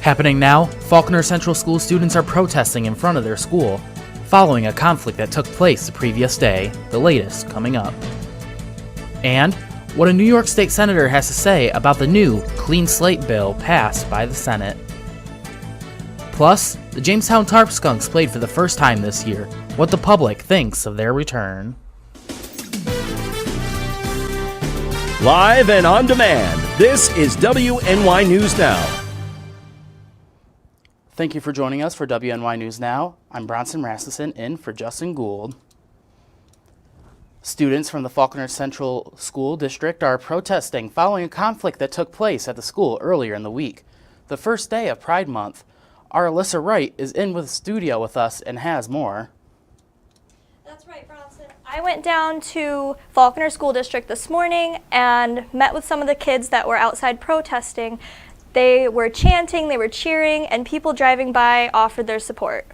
Happening now, Faulkner Central School students are protesting in front of their school, following a conflict that took place the previous day, the latest coming up. And what a New York State Senator has to say about the new Clean Slate bill passed by the Senate. Plus, the Jamestown Tarp Skunks played for the first time this year, what the public thinks of their return. Live and on demand, this is WNY News Now. Thank you for joining us for WNY News Now. I'm Bronson Rasmussen in for Justin Gould. Students from the Faulkner Central School District are protesting following a conflict that took place at the school earlier in the week, the first day of Pride Month. Our Alyssa Wright is in the studio with us and has more. That's right, Bronson. I went down to Faulkner School District this morning and met with some of the kids that were outside protesting. They were chanting, they were cheering, and people driving by offered their support.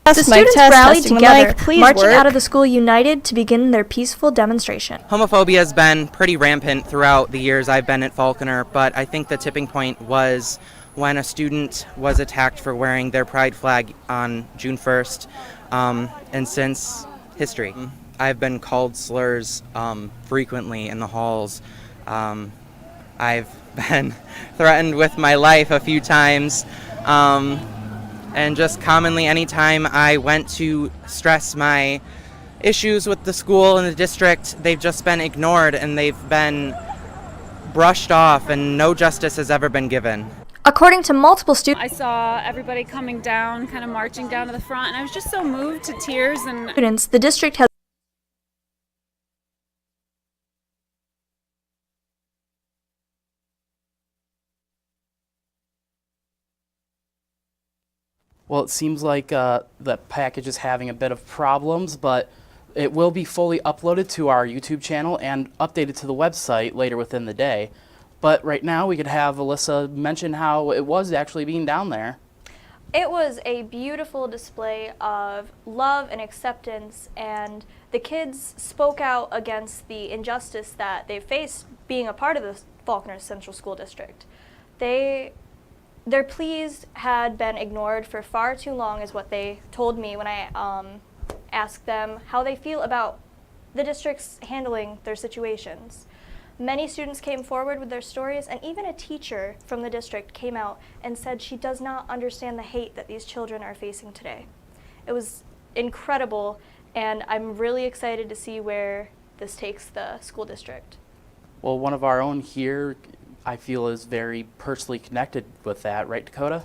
The students rallied together, marching out of the school united to begin their peaceful demonstration. Homophobia has been pretty rampant throughout the years I've been at Faulkner, but I think the tipping point was when a student was attacked for wearing their pride flag on June 1st, and since history. I've been called slurs frequently in the halls. I've been threatened with my life a few times, and just commonly anytime I went to stress my issues with the school and the district, they've just been ignored and they've been brushed off and no justice has ever been given. According to multiple students, I saw everybody coming down, kind of marching down to the front, and I was just so moved to tears. And the district has Well, it seems like the package is having a bit of problems, but it will be fully uploaded to our YouTube channel and updated to the website later within the day. But right now we could have Alyssa mention how it was actually being down there. It was a beautiful display of love and acceptance, and the kids spoke out against the injustice that they faced being a part of the Faulkner Central School District. Their pleas had been ignored for far too long, is what they told me when I asked them how they feel about the district's handling their situations. Many students came forward with their stories, and even a teacher from the district came out and said she does not understand the hate that these children are facing today. It was incredible, and I'm really excited to see where this takes the school district. Well, one of our own here, I feel, is very personally connected with that, right, Dakota?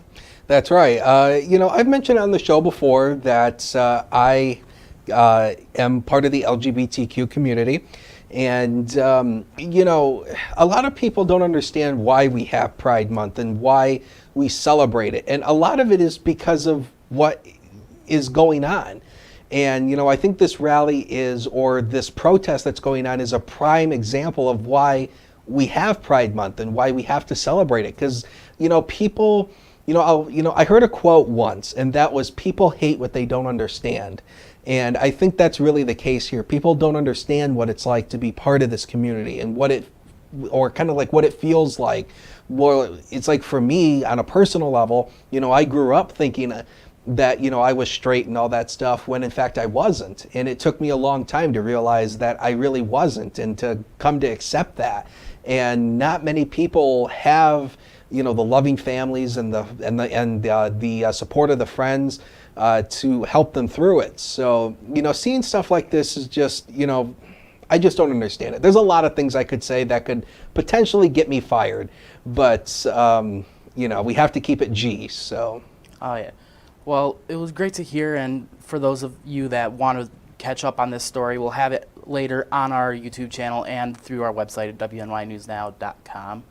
That's right. I've mentioned on the show before that I am part of the LGBTQ community. And, a lot of people don't understand why we have Pride Month and why we celebrate it. And a lot of it is because of what is going on. And, I think this rally or this protest that's going on is a prime example of why we have Pride Month and why we have to celebrate it. Because, people, I heard a quote once, and that was, people hate what they don't understand. And I think that's really the case here. People don't understand what it's like to be part of this community and what it feels like. Well, it's like for me on a personal level, I grew up thinking that, I was straight and all that stuff when in fact I wasn't. And it took me a long time to realize that I really wasn't and to come to accept that. And not many people have, the loving families and the support of the friends to help them through it. So, seeing stuff like this is just, I just don't understand it. There's a lot of things I could say that could potentially get me fired, but, we have to keep it G, so. Oh, yeah. Well, it was great to hear, and for those of you that want to catch up on this story, we'll have it later on our YouTube channel and through our website at WNYNewsNow.com.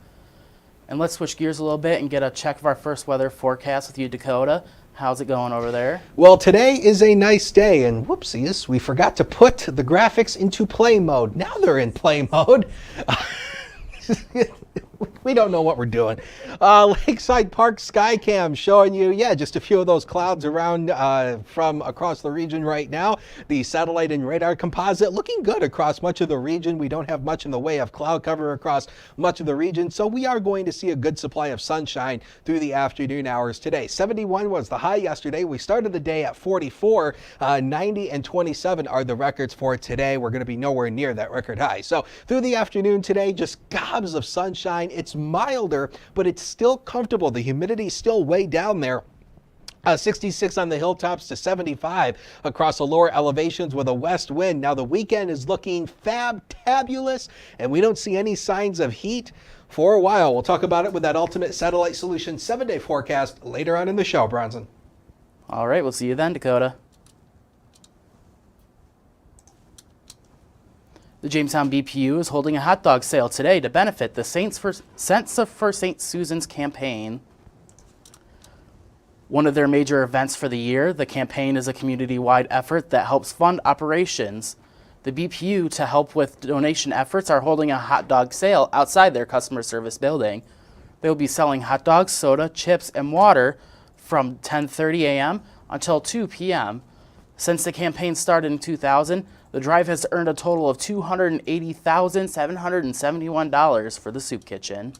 And let's switch gears a little bit and get a check of our first weather forecast with you, Dakota. How's it going over there? Well, today is a nice day, and whoopsies, we forgot to put the graphics into play mode. Now they're in play mode. We don't know what we're doing. Lakeside Park Skycam showing you, just a few of those clouds around from across the region right now. The satellite and radar composite looking good across much of the region. We don't have much in the way of cloud cover across much of the region, so we are going to see a good supply of sunshine through the afternoon hours today. 71 was the high yesterday. We started the day at 44. 90 and 27 are the records for today. We're going to be nowhere near that record high. So through the afternoon today, just gobs of sunshine. It's milder, but it's still comfortable. The humidity is still way down there. 66 on the hilltops to 75 across the lower elevations with a west wind. Now the weekend is looking fabulous, and we don't see any signs of heat for a while. We'll talk about it with that Ultimate Satellite Solutions 7-day forecast later on in the show, Bronson. All right, we'll see you then, Dakota. The Jamestown BPU is holding a hot dog sale today to benefit the Saints for St. Susan's campaign. One of their major events for the year, the campaign is a community-wide effort that helps fund operations. The BPU, to help with donation efforts, are holding a hot dog sale outside their customer service building. They will be selling hot dogs, soda, chips, and water from 10:30 a.m. until 2 p.m. Since the campaign started in 2000, the drive has earned a total of $280,771 for the soup kitchen.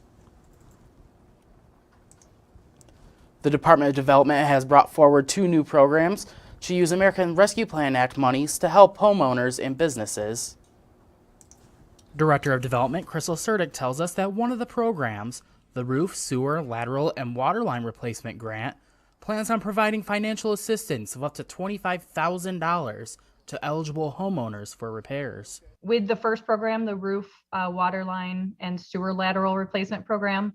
The Department of Development has brought forward 2 new programs to use American Rescue Plan Act monies to help homeowners and businesses. Director of Development Crystal Serdick tells us that one of the programs, the Roof, Sewer, Lateral, and Waterline Replacement Grant, plans on providing financial assistance of up to $25,000 to eligible homeowners for repairs. With the first program, the Roof, Waterline, and Sewer Lateral Replacement Program,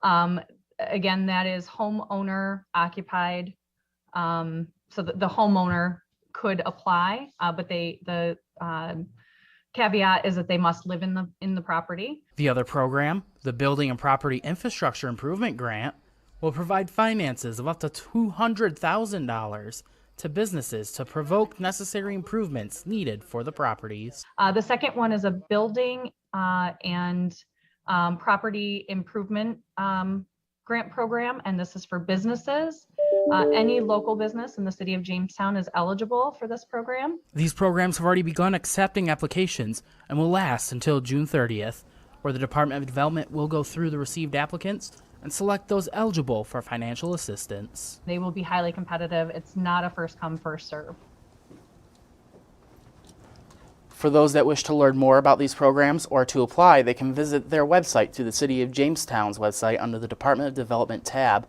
again, that is homeowner occupied. So the homeowner could apply, but the caveat is that they must live in the property. The other program, the Building and Property Infrastructure Improvement Grant, will provide finances of up to $200,000 to businesses to provoke necessary improvements needed for the properties. The second one is a building and property improvement grant program, and this is for businesses. Any local business in the city of Jamestown is eligible for this program. These programs have already begun accepting applications and will last until June 30th, where the Department of Development will go through the received applicants and select those eligible for financial assistance. They will be highly competitive. It's not a first come, first serve. For those that wish to learn more about these programs or to apply, they can visit their website through the City of Jamestown's website under the Department of Development tab,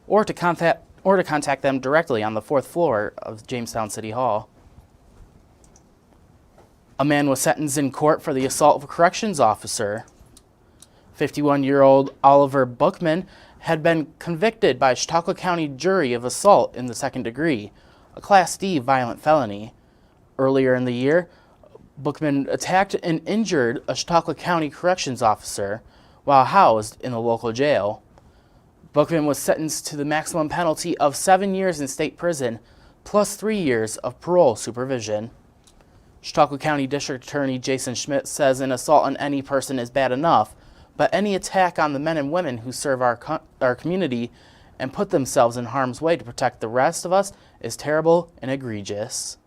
or to contact them directly on the 4th floor of Jamestown City Hall. A man was sentenced in court for the assault of a corrections officer. 51-year-old Oliver Bookman had been convicted by a Chautauqua County jury of assault in the second degree, a Class D violent felony. Earlier in the year, Bookman attacked and injured a Chautauqua County corrections officer while housed in the local jail. Bookman was sentenced to the maximum penalty of 7 years in state prison, plus 3 years of parole supervision. Chautauqua County District Attorney Jason Schmidt says an assault on any person is bad enough, but any attack on the men and women who serve our community and put themselves in harm's way to protect the rest of us is terrible and egregious.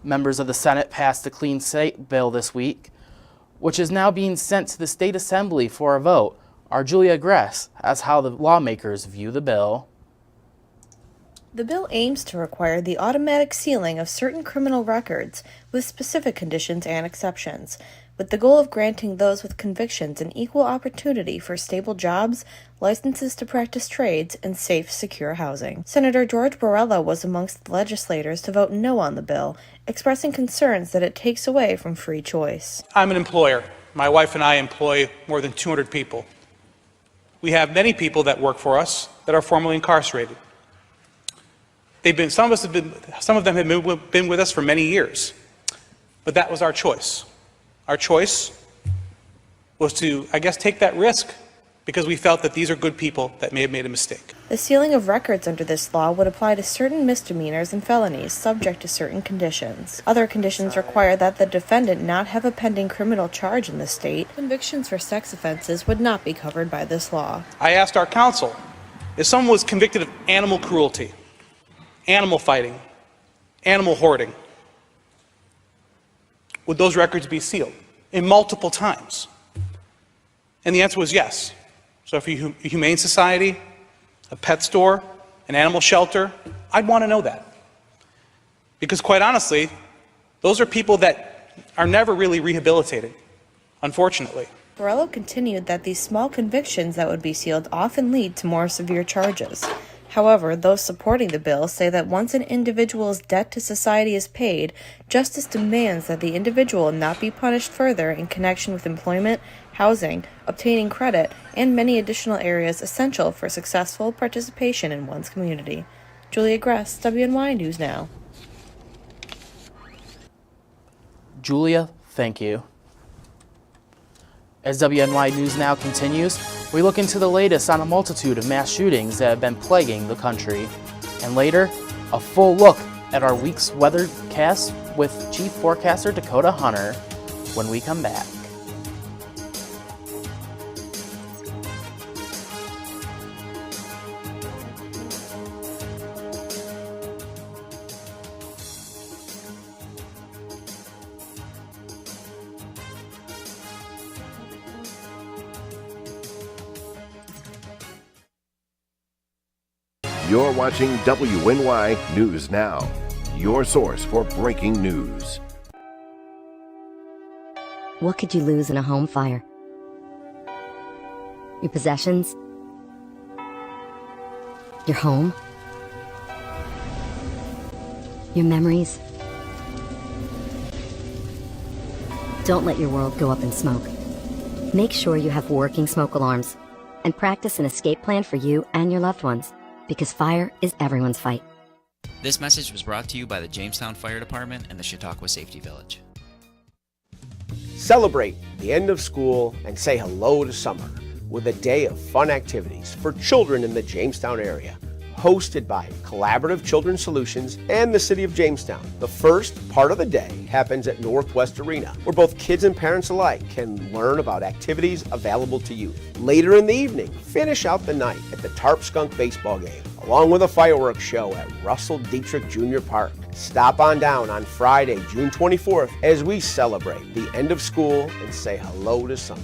Members of the Senate passed the Clean Slate bill this week, which is now being sent to the State Assembly for a vote. Our Julia Gress has how the lawmakers view the bill. The bill aims to require the automatic sealing of certain criminal records with specific conditions and exceptions, with the goal of granting those with convictions an equal opportunity for stable jobs, licenses to practice trades, and safe, secure housing. Senator George Borrella was amongst the legislators to vote no on the bill, expressing concerns that it takes away from free choice. I'm an employer. My wife and I employ more than 200 people. We have many people that work for us that are formerly incarcerated. Some of them have been with us for many years, but that was our choice. Our choice was to, take that risk because we felt that these are good people that may have made a mistake. The sealing of records under this law would apply to certain misdemeanors and felonies subject to certain conditions. Other conditions require that the defendant not have a pending criminal charge in the state. Convictions for sex offenses would not be covered by this law. I asked our counsel, if someone was convicted of animal cruelty, animal fighting, animal hoarding, would those records be sealed? In multiple times. And the answer was yes. So if you're a humane society, a pet store, an animal shelter, I'd want to know that. Because quite honestly, those are people that are never really rehabilitated, unfortunately. Borrello continued that these small convictions that would be sealed often lead to more severe charges. However, those supporting the bill say that once an individual's debt to society is paid, justice demands that the individual not be punished further in connection with employment, housing, obtaining credit, and many additional areas essential for successful participation in one's community. Julia Gress, WNY News Now. Julia, thank you. As WNY News Now continues, we look into the latest on a multitude of mass shootings that have been plaguing the country. And later, a full look at our week's weathercast with Chief Forecaster Dakota Hunter when we come back. You're watching WNY News Now, your source for breaking news. What could you lose in a home fire? Your possessions? Your home? Your memories? Don't let your world go up in smoke. Make sure you have working smoke alarms and practice an escape plan for you and your loved ones, because fire is everyone's fight. This message was brought to you by the Jamestown Fire Department and the Chautauqua Safety Village. Celebrate the end of school and say hello to summer with a day of fun activities for children in the Jamestown area, hosted by Collaborative Children's Solutions and the City of Jamestown. The first part of the day happens at Northwest Arena, where both kids and parents alike can learn about activities available to youth. Later in the evening, finish out the night at the Tarp Skunk baseball game, along with a fireworks show at Russell Dietrich Jr. Park. Stop on down on Friday, June 24th, as we celebrate the end of school and say hello to summer.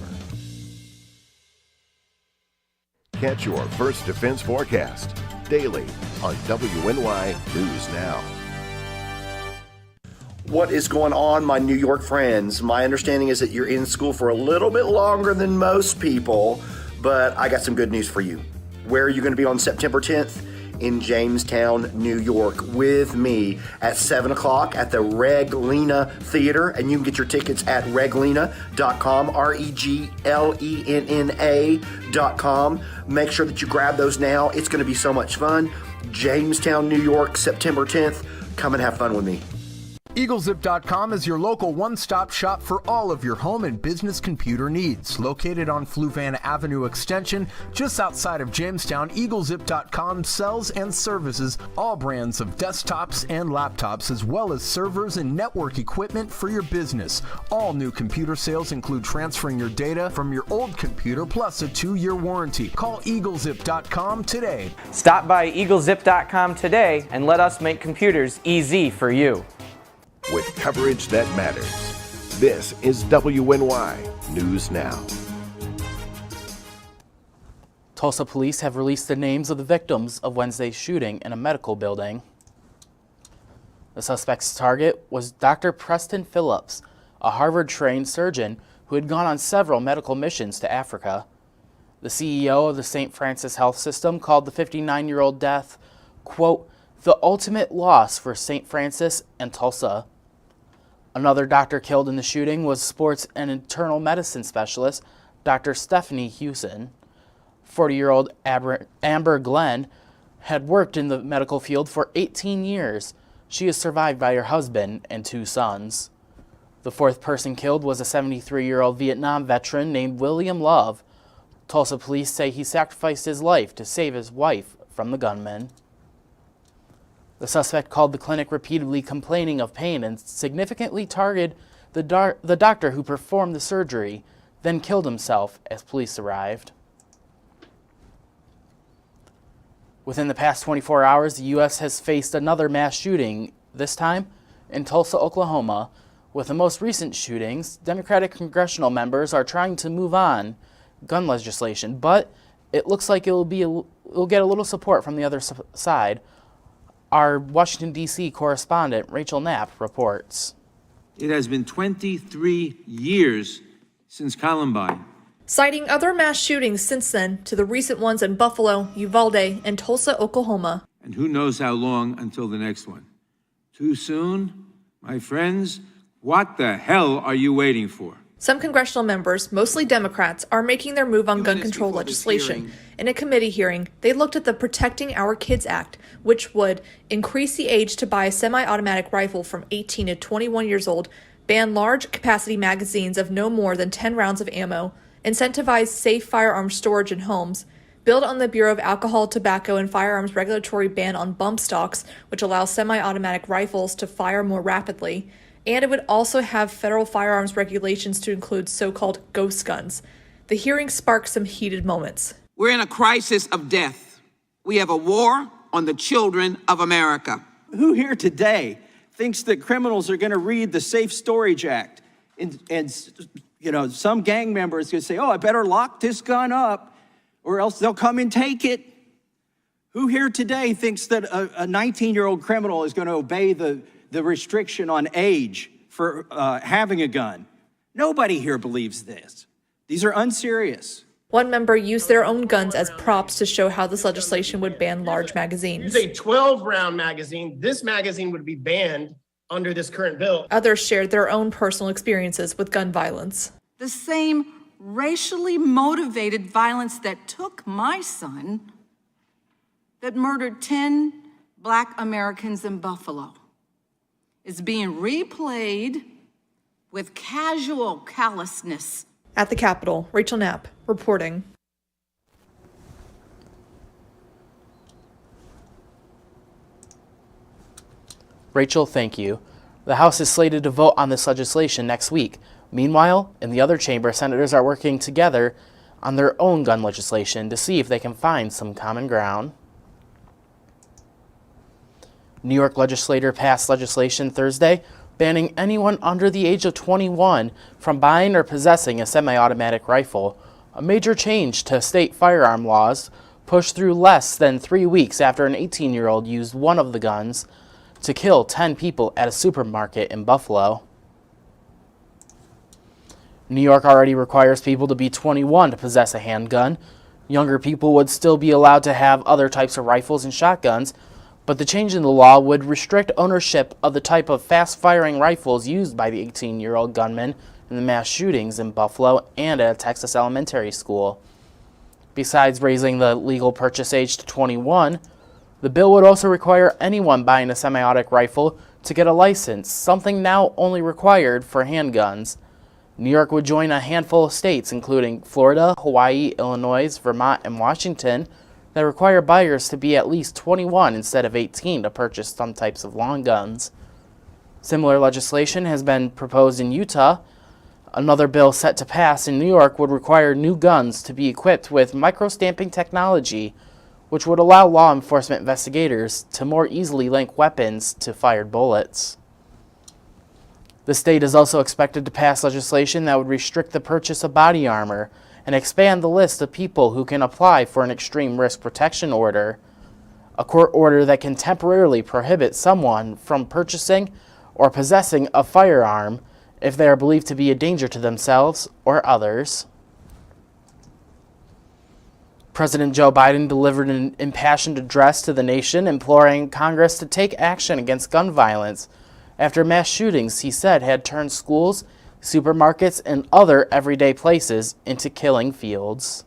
Catch your First Defense forecast daily on WNY News Now. What is going on, my New York friends? My understanding is that you're in school for a little bit longer than most people, but I got some good news for you. Where are you going to be on September 10th? In Jamestown, New York, with me at 7 o'clock at the Reglena Theater, and you can get your tickets at reglena.com, REGLENNA.com. Make sure that you grab those now. It's going to be so much fun. Jamestown, New York, September 10th. Come and have fun with me. EagleZip.com is your local one-stop shop for all of your home and business computer needs. Located on Fluvan Avenue Extension, just outside of Jamestown, EagleZip.com sells and services all brands of desktops and laptops, as well as servers and network equipment for your business. All new computer sales include transferring your data from your old computer, plus a 2-year warranty. Call EagleZip.com today. Stop by EagleZip.com today and let us make computers easy for you. With coverage that matters, this is WNY News Now. Tulsa police have released the names of the victims of Wednesday's shooting in a medical building. The suspect's target was Dr. Preston Phillips, a Harvard-trained surgeon who had gone on several medical missions to Africa. The CEO of the St. Francis Health System called the 59-year-old death, quote, the ultimate loss for St. Francis and Tulsa. Another doctor killed in the shooting was sports and internal medicine specialist Dr. Stephanie Hewson. 40-year-old Amber Glenn had worked in the medical field for 18 years. She is survived by her husband and 2 sons. The fourth person killed was a 73-year-old Vietnam veteran named William Love. Tulsa police say he sacrificed his life to save his wife from the gunman. The suspect called the clinic repeatedly complaining of pain and significantly targeted the doctor who performed the surgery, then killed himself as police arrived. Within the past 24 hours, the U.S. has faced another mass shooting, this time in Tulsa, Oklahoma. With the most recent shootings, Democratic congressional members are trying to move on gun legislation, but it looks like it'll get a little support from the other side. Our Washington, D.C. correspondent, Rachel Knapp, reports. It has been 23 years since Columbine. Citing other mass shootings since then to the recent ones in Buffalo, Uvalde, and Tulsa, Oklahoma. And who knows how long until the next one. Too soon? My friends, what the hell are you waiting for? Some congressional members, mostly Democrats, are making their move on gun control legislation. In a committee hearing, they looked at the Protecting Our Kids Act, which would increase the age to buy a semi-automatic rifle from 18 to 21 years old, ban large capacity magazines of no more than 10 rounds of ammo, incentivize safe firearms storage in homes, build on the Bureau of Alcohol, Tobacco, and Firearms regulatory ban on bump stocks, which allows semi-automatic rifles to fire more rapidly, and it would also have federal firearms regulations to include so-called ghost guns. The hearing sparked some heated moments. We're in a crisis of death. We have a war on the children of America. Who here today thinks that criminals are going to read the Safe Storage Act and some gang member is going to say, oh, I better lock this gun up or else they'll come and take it? Who here today thinks that a 19-year-old criminal is going to obey the restriction on age for having a gun? Nobody here believes this. These are unserious. One member used their own guns as props to show how this legislation would ban large magazines. Use a 12-round magazine. This magazine would be banned under this current bill. Others shared their own personal experiences with gun violence. The same racially motivated violence that took my son, that murdered 10 Black Americans in Buffalo, is being replayed with casual callousness. At the Capitol, Rachel Knapp reporting. Rachel, thank you. The House is slated to vote on this legislation next week. Meanwhile, in the other chamber, senators are working together on their own gun legislation to see if they can find some common ground. New York legislator passed legislation Thursday banning anyone under the age of 21 from buying or possessing a semi-automatic rifle, a major change to state firearm laws pushed through less than 3 weeks after an 18-year-old used one of the guns to kill 10 people at a supermarket in Buffalo. New York already requires people to be 21 to possess a handgun. Younger people would still be allowed to have other types of rifles and shotguns, but the change in the law would restrict ownership of the type of fast-firing rifles used by the 18-year-old gunman in the mass shootings in Buffalo and at a Texas elementary school. Besides raising the legal purchase age to 21, the bill would also require anyone buying a semi-automatic rifle to get a license, something now only required for handguns. New York would join a handful of states, including Florida, Hawaii, Illinois, Vermont, and Washington, that require buyers to be at least 21 instead of 18 to purchase some types of long guns. Similar legislation has been proposed in Utah. Another bill set to pass in New York would require new guns to be equipped with microstamping technology, which would allow law enforcement investigators to more easily link weapons to fired bullets. The state is also expected to pass legislation that would restrict the purchase of body armor and expand the list of people who can apply for an extreme risk protection order, a court order that can temporarily prohibit someone from purchasing or possessing a firearm if they are believed to be a danger to themselves or others. President Joe Biden delivered an impassioned address to the nation imploring Congress to take action against gun violence after mass shootings he said had turned schools, supermarkets, and other everyday places into killing fields.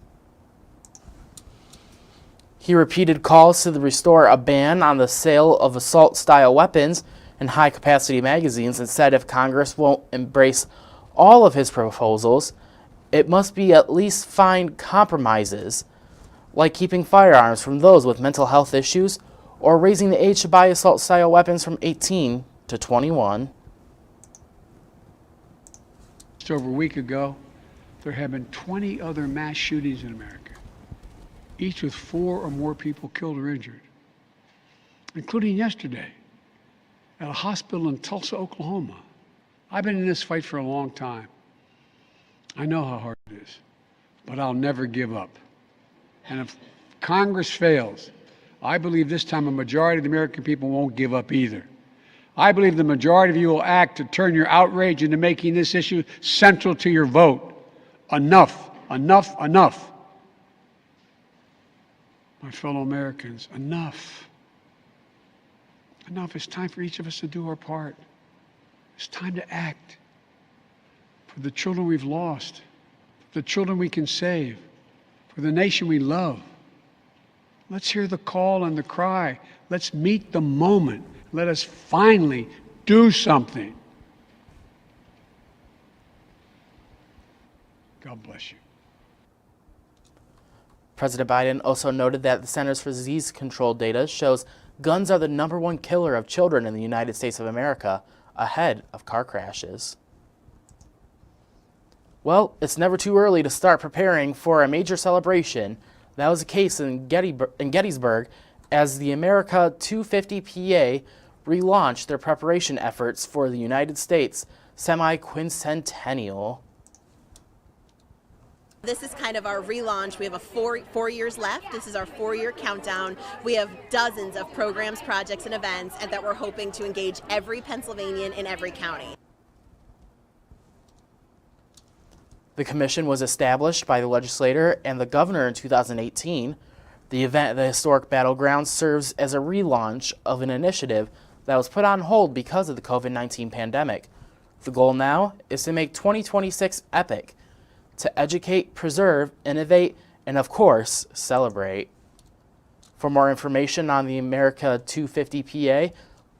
He repeated calls to restore a ban on the sale of assault-style weapons and high-capacity magazines and said if Congress won't embrace all of his proposals, it must be at least find compromises. like keeping firearms from those with mental health issues or raising the age to buy assault-style weapons from 18 to 21. Just over a week ago, there have been 20 other mass shootings in America, each with 4 or more people killed or injured, including yesterday at a hospital in Tulsa, Oklahoma. I've been in this fight for a long time. I know how hard it is, but I'll never give up. And if Congress fails, I believe this time a majority of the American people won't give up either. I believe the majority of you will act to turn your outrage into making this issue central to your vote. Enough, enough, enough. My fellow Americans, enough. Enough. It's time for each of us to do our part. It's time to act for the children we've lost, for the children we can save, for the nation we love. Let's hear the call and the cry. Let's meet the moment. Let us finally do something. God bless you. President Biden also noted that the Centers for Disease Control data shows guns are the #1 killer of children in the United States of America, ahead of car crashes. Well, it's never too early to start preparing for a major celebration. That was the case in Gettysburg as the America 250 PA relaunched their preparation efforts for the United States semi-quincentennial. This is kind of our relaunch. We have four years left. This is our 4-year countdown. We have dozens of programs, projects, and events, and that we're hoping to engage every Pennsylvanian in every county. The commission was established by the legislator and the governor in 2018. The event at the historic battlegrounds serves as a relaunch of an initiative that was put on hold because of the COVID-19 pandemic. The goal now is to make 2026 epic, to educate, preserve, innovate, and of course, celebrate. For more information on the America 250 PA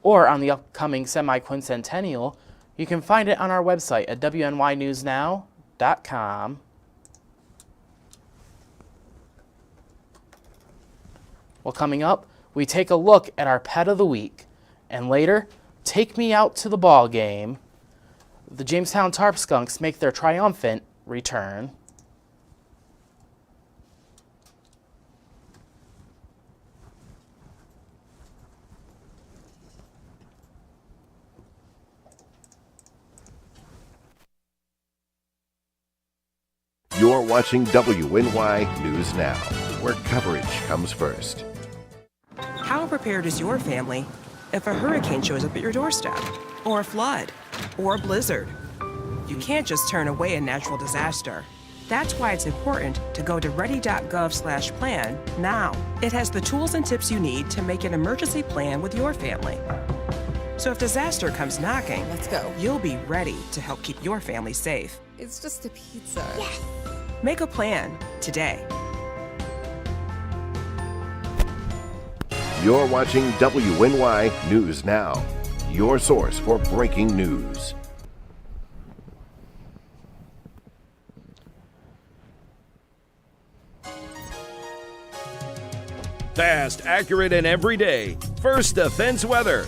or on the upcoming semi-quincentennial, you can find it on our website at WNYNewsNow.com. Well, coming up, we take a look at our pet of the week, and later, take me out to the ball game. The Jamestown Tarp Skunks make their triumphant return. You're watching WNY News Now, where coverage comes first. How prepared is your family if a hurricane shows up at your doorstep, or a flood, or a blizzard? You can't just turn away a natural disaster. That's why it's important to go to ready.gov/plan now. It has the tools and tips you need to make an emergency plan with your family. So if disaster comes knocking, let's go. You'll be ready to help keep your family safe. It's just a pizza. Yes. Make a plan today. You're watching WNY News Now, your source for breaking news. Fast, accurate, and everyday. First Defense Weather.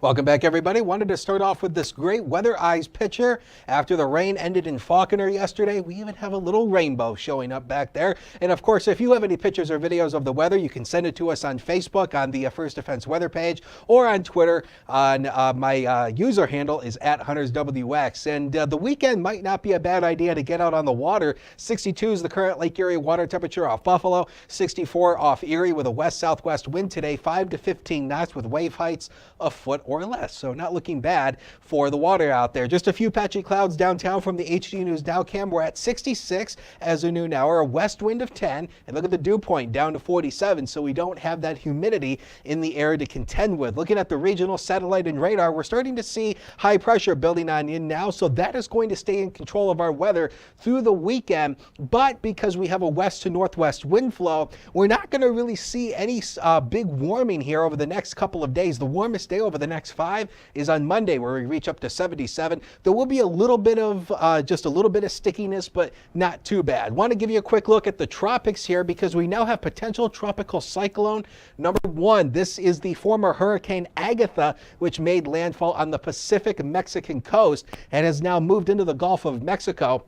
Welcome back, everybody. Wanted to start off with this great Weather Eyes picture. After the rain ended in Faulkner yesterday, we even have a little rainbow showing up back there. And of course, if you have any pictures or videos of the weather, you can send it to us on Facebook on the First Defense Weather page or on Twitter on my user handle is @HuntersWX. And the weekend might not be a bad idea to get out on the water. 62 is the current Lake Erie water temperature off Buffalo, 64 off Erie with a west-southwest wind today, 5 to 15 knots with wave heights a foot or less. So not looking bad for the water out there. Just a few patchy clouds downtown from the HD News Now cam. We're at 66 as a noon hour, a west wind of 10, and look at the dew point down to 47, so we don't have that humidity in the air to contend with. Looking at the regional satellite and radar, we're starting to see high pressure building on in now, so that is going to stay in control of our weather through the weekend. But because we have a west to northwest wind flow, we're not going to really see any big warming here over the next couple of days. The warmest day over the next next 5 is on Monday, where we reach up to 77. There will be a little bit of stickiness, but not too bad. Want to give you a quick look at the tropics here, because we now have potential tropical cyclone number 1. This is the former Hurricane Agatha, which made landfall on the Pacific Mexican coast and has now moved into the Gulf of Mexico.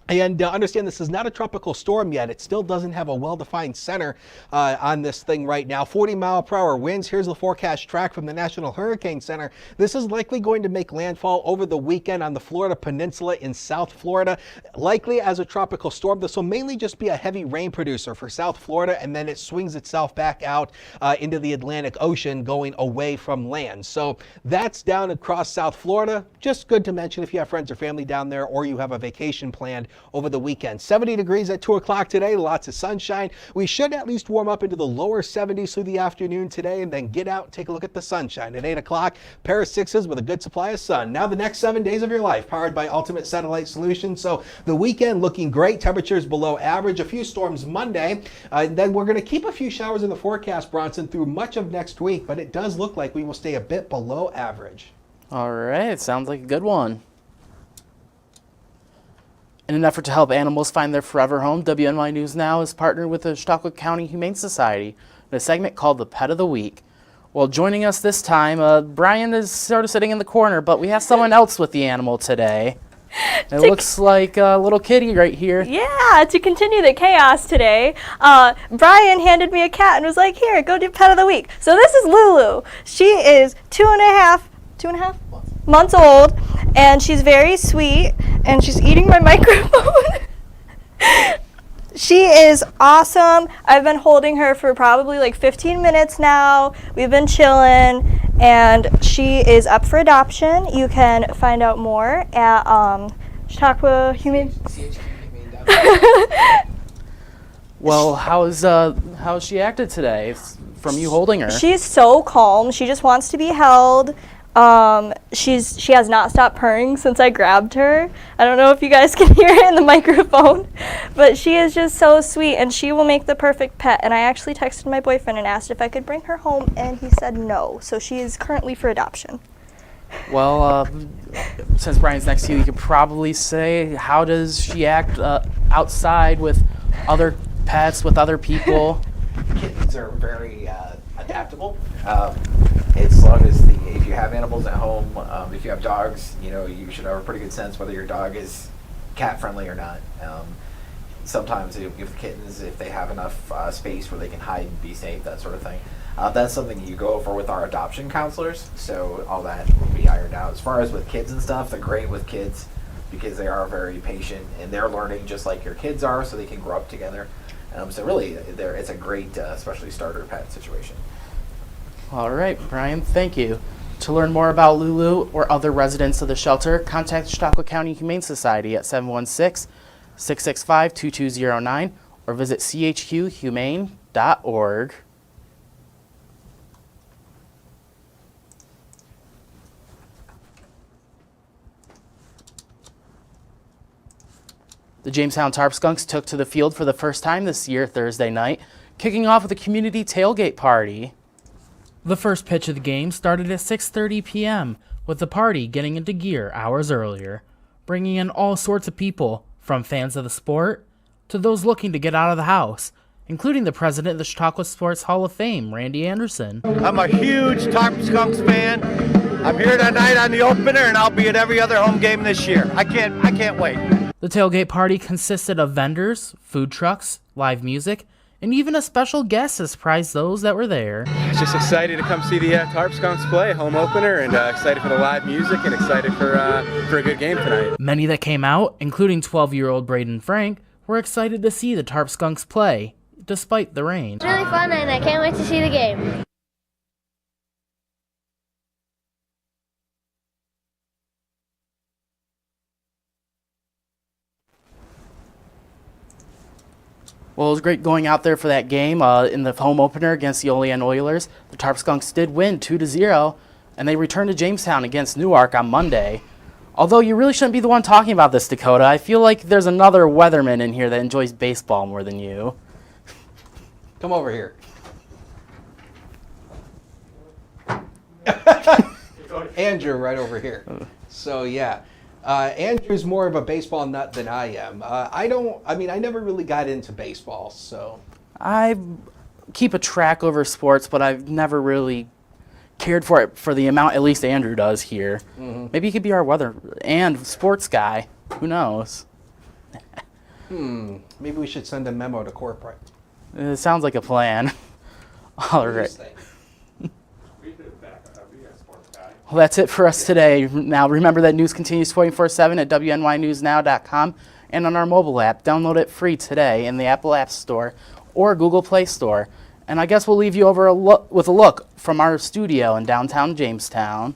And understand this is not a tropical storm yet. It still doesn't have a well-defined center on this thing right now. 40-mile-per-hour winds. Here's the forecast track from the National Hurricane Center. This is likely going to make landfall over the weekend on the Florida Peninsula in South Florida, likely as a tropical storm. This will mainly just be a heavy rain producer for South Florida, and then it swings itself back out into the Atlantic Ocean, going away from land. So that's down across South Florida. Just good to mention if you have friends or family down there, or you have a vacation planned over the weekend. 70 degrees at 2 o'clock today, lots of sunshine. We should at least warm up into the lower 70s through the afternoon today, and then get out and take a look at the sunshine. At 8 o'clock, pair of 6s with a good supply of sun. Now the next 7 days of your life, powered by Ultimate Satellite Solutions. So the weekend looking great, temperatures below average, a few storms Monday. Then we're going to keep a few showers in the forecast, Bronson, through much of next week, but it does look like we will stay a bit below average. All right, sounds like a good one. In an effort to help animals find their forever home, WNY News Now is partnered with the Chautauqua County Humane Society in a segment called the Pet of the Week. Well, joining us this time, Brian is sort of sitting in the corner, but we have someone else with the animal today. It looks like a little kitty right here. Yeah, to continue the chaos today, Brian handed me a cat and was like, here, go do Pet of the Week. So this is Lulu. She is two and a half months old, and she's very sweet, and she's eating my microphone. She is awesome. I've been holding her for probably like 15 minutes now. We've been chilling, and she is up for adoption. You can find out more at Chautauqua Humane. Well, how's she acted today from you holding her? She's so calm. She just wants to be held. She has not stopped purring since I grabbed her. I don't know if you guys can hear it in the microphone, but she is just so sweet, and she will make the perfect pet. And I actually texted my boyfriend and asked if I could bring her home, and he said no. So she is currently for adoption. Well, since Brian's next to you, you could probably say, how does she act outside with other pets, with other people? Kittens are very adaptable. As long as if you have animals at home, if you have dogs, you should have a pretty good sense whether your dog is cat friendly or not. Sometimes if kittens, if they have enough space where they can hide and be safe, that sort of thing. That's something you go over with our adoption counselors, so all that will be ironed out. As far as with kids and stuff, they're great with kids because they are very patient and they're learning just like your kids are, so they can grow up together. So really, it's a great, especially starter pet situation. All right, Brian, thank you. To learn more about Lulu or other residents of the shelter, contact the Chautauqua County Humane Society at 716-665-2209 or visit chqhumane.org. The Jamestown Tarp Skunks took to the field for the first time this year Thursday night, kicking off with a community tailgate party. The first pitch of the game started at 6:30 p.m., with the party getting into gear hours earlier, bringing in all sorts of people, from fans of the sport to those looking to get out of the house, including the president of the Chautauqua Sports Hall of Fame, Randy Anderson. I'm a huge Tarp Skunks fan. I'm here tonight on the opener, and I'll be at every other home game this year. I can't wait. The tailgate party consisted of vendors, food trucks, live music, and even a special guest to surprise those that were there. Just excited to come see the Tarp Skunks play, home opener, and excited for the live music and excited for a good game tonight. Many that came out, including 12-year-old Braden Frank, were excited to see the Tarp Skunks play, despite the rain. It's really fun, and I can't wait to see the game. Well, it was great going out there for that game in the home opener against the Olean Oilers. The Tarp Skunks did win 2-0, and they returned to Jamestown against Newark on Monday. Although you really shouldn't be the one talking about this, Dakota. I feel like there's another weatherman in here that enjoys baseball more than you. Come over here. Andrew right over here. So yeah, Andrew's more of a baseball nut than I am. I never really got into baseball, so. I keep a track over sports, but I've never really cared for it for the amount at least Andrew does here. Maybe he could be our weather and sports guy. Who knows? Maybe we should send a memo to corporate. It sounds like a plan. All right. Well, that's it for us today. Now, remember that news continues 24/7 at WNYNewsNow.com and on our mobile app. Download it free today in the Apple App Store or Google Play Store. And I guess we'll leave you over with a look from our studio in downtown Jamestown.